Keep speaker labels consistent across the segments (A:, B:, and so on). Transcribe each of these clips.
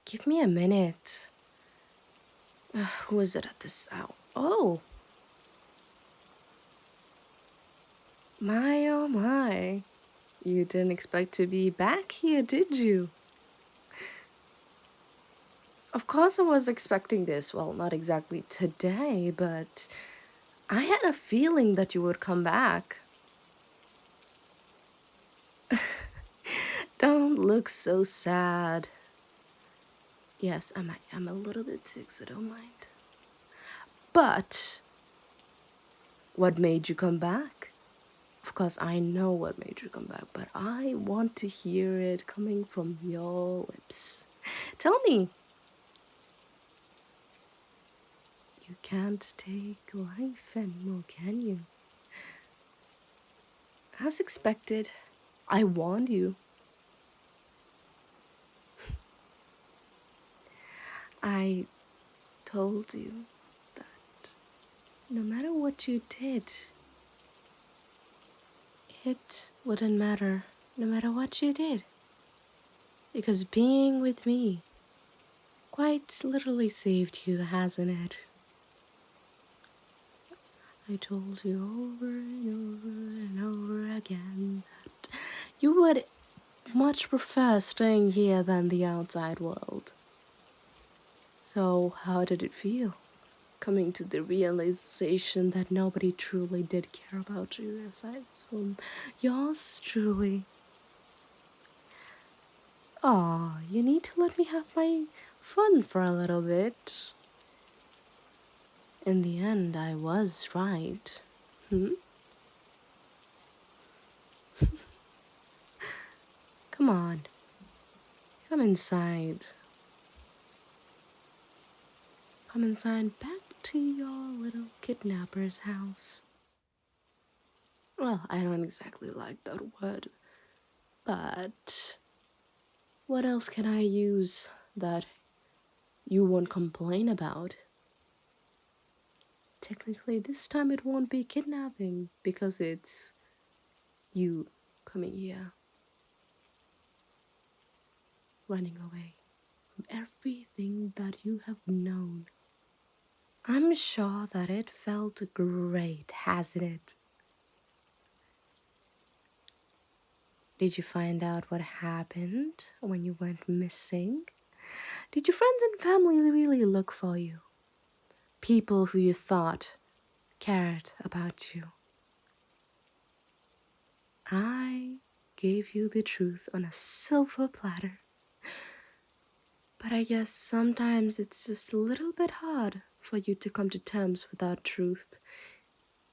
A: Give me a minute. Who is it at this hour? Oh! My, oh my. You didn't expect to be back here, did you? Of course I was expecting this. Well, not exactly today, but I had a feeling that you would come back. Don't look so sad. Yes, I'm a little bit sick, so don't mind. But what made you come back? Of course, I know what made you come back, but I want to hear it coming from your lips. Tell me. You can't take life anymore, can you? As expected, I warned you. I told you that no matter what you did, it wouldn't matter no matter what you did. Because being with me quite literally saved you, hasn't it? I told you over and over and over again that you would much prefer staying here than the outside world. So how did it feel? Coming to the realization that nobody truly did care about you aside from yours truly. Aw, you need to let me have my fun for a little bit. In the end, I was right. Come on. Come inside. Come inside back to your little kidnapper's house. Well, I don't exactly like that word, but what else can I use that you won't complain about? Technically, this time it won't be kidnapping because it's you coming here, running away from everything that you have known. I'm sure that it felt great, hasn't it? Did you find out what happened when you went missing? Did your friends and family really look for you? People who you thought cared about you. I gave you the truth on a silver platter. But I guess sometimes it's just a little bit hard for you to come to terms with that truth.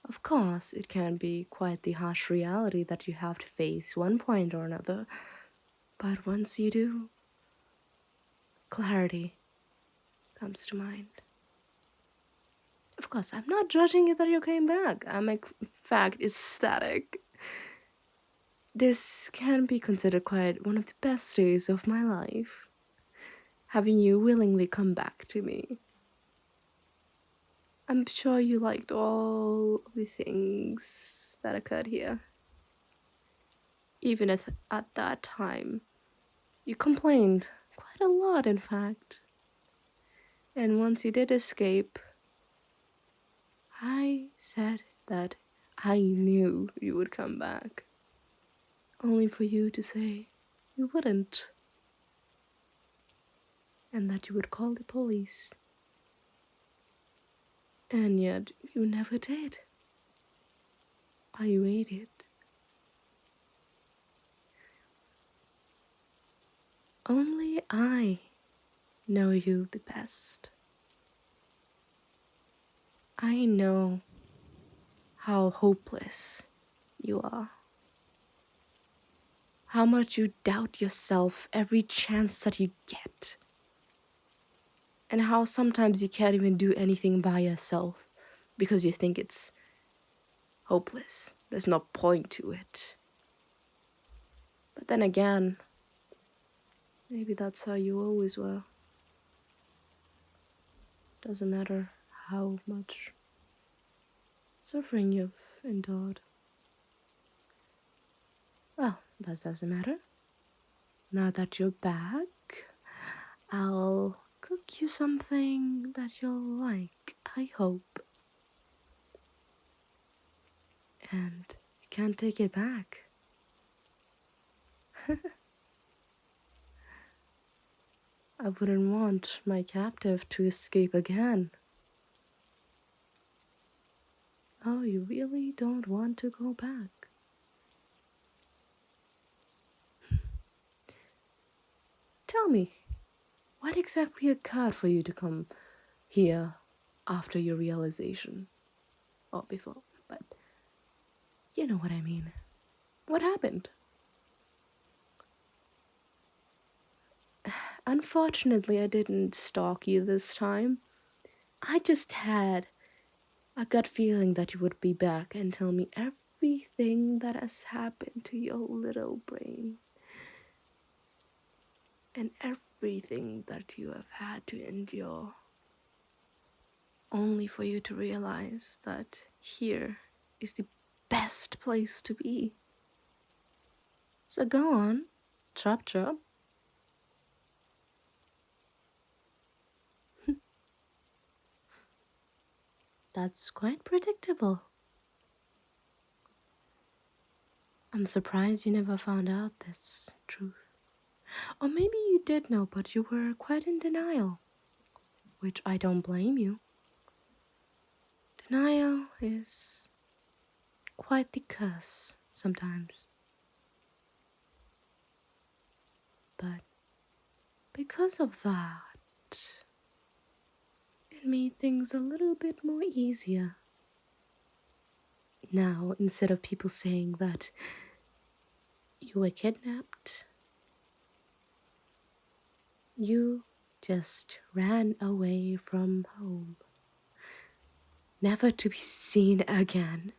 A: Of course, it can be quite the harsh reality that you have to face one point or another. But once you do, clarity comes to mind. Of course, I'm not judging you that you came back. I'm in fact ecstatic. This can be considered quite one of the best days of my life. Having you willingly come back to me. I'm sure you liked all the things that occurred here. Even at that time, you complained quite a lot, in fact. And once you did escape, I said that I knew you would come back. Only for you to say you wouldn't. And that you would call the police. And yet, you never did. I waited. Only I know you the best. I know how hopeless you are. How much you doubt yourself every chance that you get. And how sometimes you can't even do anything by yourself because you think it's hopeless. There's no point to it. But then again, maybe that's how you always were. Doesn't matter how much suffering you've endured. Well, that doesn't matter. Now that you're back, I'll cook you something that you'll like, I hope. And you can't take it back. I wouldn't want my captive to escape again. Oh, you really don't want to go back? Tell me, what exactly occurred for you to come here after your realization? Or before, but you know what I mean. What happened? Unfortunately, I didn't stalk you this time. I just had a gut feeling that you would be back and tell me everything that has happened to your little brain. And everything that you have had to endure. Only for you to realize that here is the best place to be. So go on, chop chop. That's quite predictable. I'm surprised you never found out this truth. Or maybe you did know, but you were quite in denial. Which I don't blame you. Denial is quite the curse sometimes. But because of that, it made things a little bit more easier. Now, instead of people saying that you were kidnapped, you just ran away from home, never to be seen again.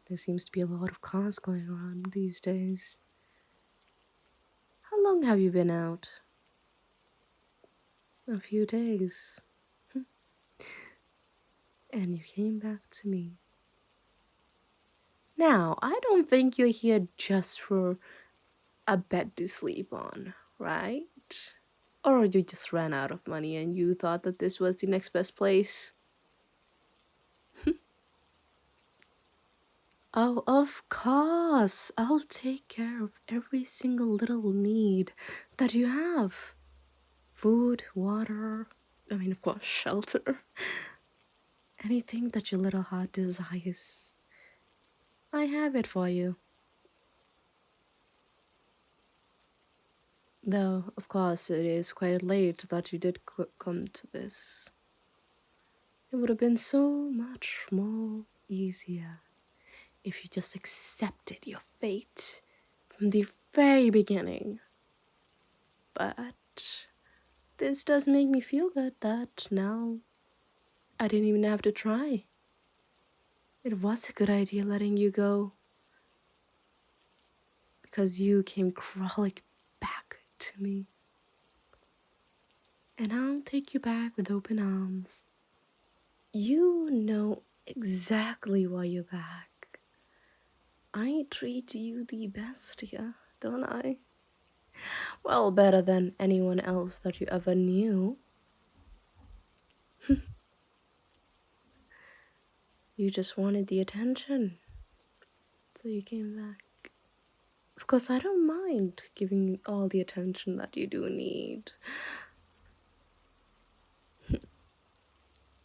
A: There seems to be a lot of cars going around these days. How long have you been out? A few days. And you came back to me. Now, I don't think you're here just for a bed to sleep on, right? Or you just ran out of money and you thought that this was the next best place? Oh, of course. I'll take care of every single little need that you have. Food, water, of course, shelter. Anything that your little heart desires. I have it for you. Though, of course, it is quite late that you did come to this. It would have been so much more easier if you just accepted your fate from the very beginning. But this does make me feel good that now I didn't even have to try. It was a good idea letting you go, because you came crawling back to me. And I'll take you back with open arms. You know exactly why you're back. I treat you the best here, don't I? Well, better than anyone else that you ever knew. You just wanted the attention, so you came back. Of course, I don't mind giving you all the attention that you do need.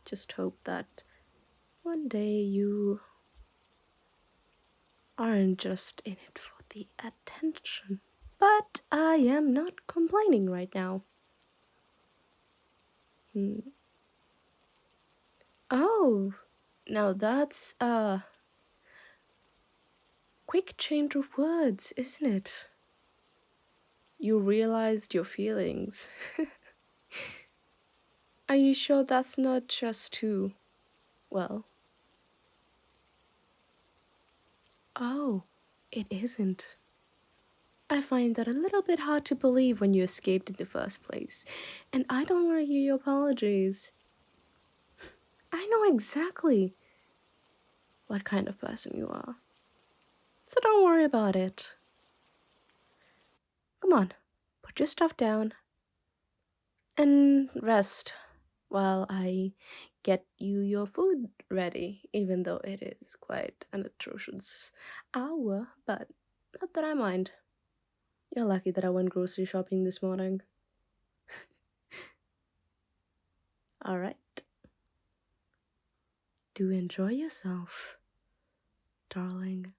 A: Just hope that one day you aren't just in it for the attention. But I am not complaining right now. Oh, now that's a quick change of words, isn't it? You realized your feelings. Are you sure that's not just too, well? Oh, it isn't. I find that a little bit hard to believe when you escaped in the first place, and I don't want to hear your apologies. I know exactly what kind of person you are, so don't worry about it. Come on, put your stuff down and rest while I get you your food ready, even though it is quite an atrocious hour, but not that I mind. You're lucky that I went grocery shopping this morning. Alright. Do enjoy yourself, darling.